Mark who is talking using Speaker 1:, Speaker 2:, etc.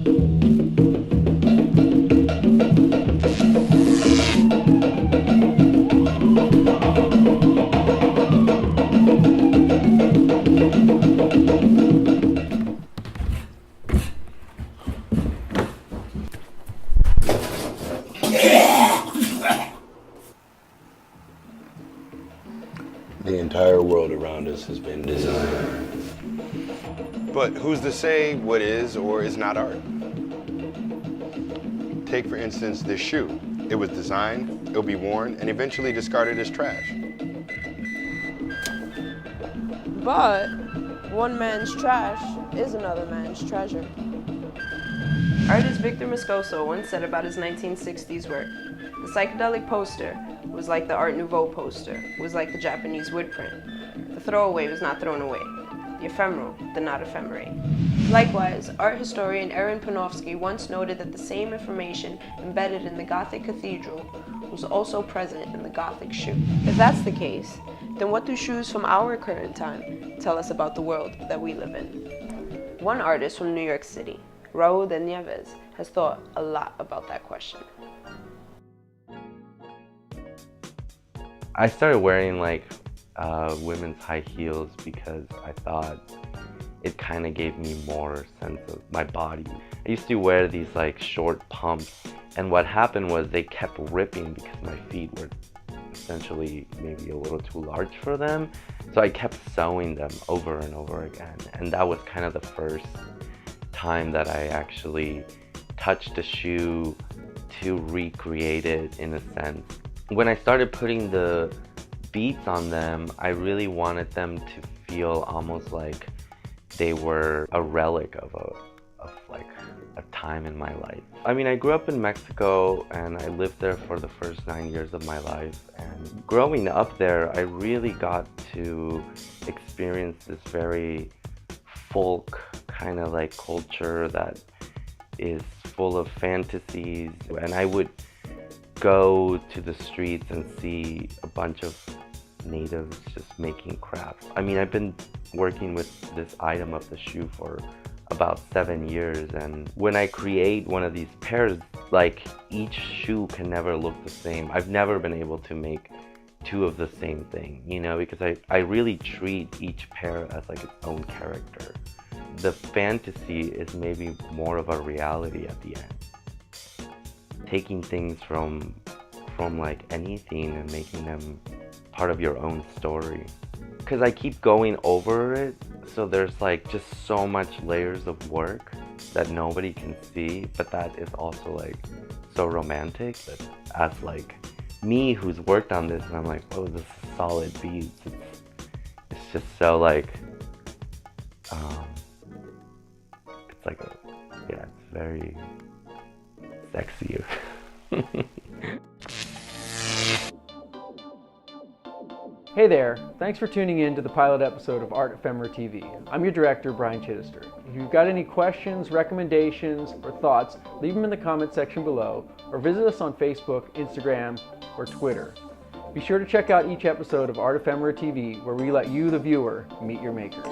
Speaker 1: The entire world around us has been designed. But who's to say what is or is not art? Take, for instance, this shoe. It was designed, it'll be worn, and eventually discarded as trash.
Speaker 2: But one man's trash is another man's treasure. Artist Victor Moscoso once said about his 1960s work, the psychedelic poster was like the Art Nouveau poster, was like the Japanese wood print. The throwaway was not thrown away. The ephemeral did not ephemerate. Likewise, art historian Aaron Panofsky once noted that the same information embedded in the Gothic cathedral was also present in the Gothic shoe. If that's the case, then what do shoes from our current time tell us about the world that we live in? One artist from New York City, Raul de Nieves, has thought a lot about that question.
Speaker 3: I started wearing women's high heels because I thought it kind of gave me more sense of my body. I used to wear these short pumps, and what happened was they kept ripping because my feet were essentially maybe a little too large for them. So I kept sewing them over and over again, and that was kind of the first time that I actually touched a shoe to recreate it in a sense. When I started putting the beats on them, I really wanted them to feel almost like they were a relic of a time in my life. I mean, I grew up in Mexico and I lived there for the first 9 years of my life. And growing up there, I really got to experience this very folk kind of culture that is full of fantasies. And I would go to the streets and see a bunch of natives just making crafts. I mean, I've been working with this item of the shoe for about 7 years, and when I create one of these pairs, each shoe can never look the same. I've never been able to make two of the same thing, because I really treat each pair as its own character. The fantasy is maybe more of a reality at the end. Taking things from anything and making them part of your own story. Because I keep going over it, so there's just so much layers of work that nobody can see, but that is also so romantic. That as me who's worked on this, and I'm oh, this is solid beats. It's just so it's very sexy.
Speaker 4: Hey there, thanks for tuning in to the pilot episode of Art Ephemera TV. I'm your director, Brian Chittister. If you've got any questions, recommendations, or thoughts, leave them in the comment section below, or visit us on Facebook, Instagram, or Twitter. Be sure to check out each episode of Art Ephemera TV, where we let you, the viewer, meet your makers.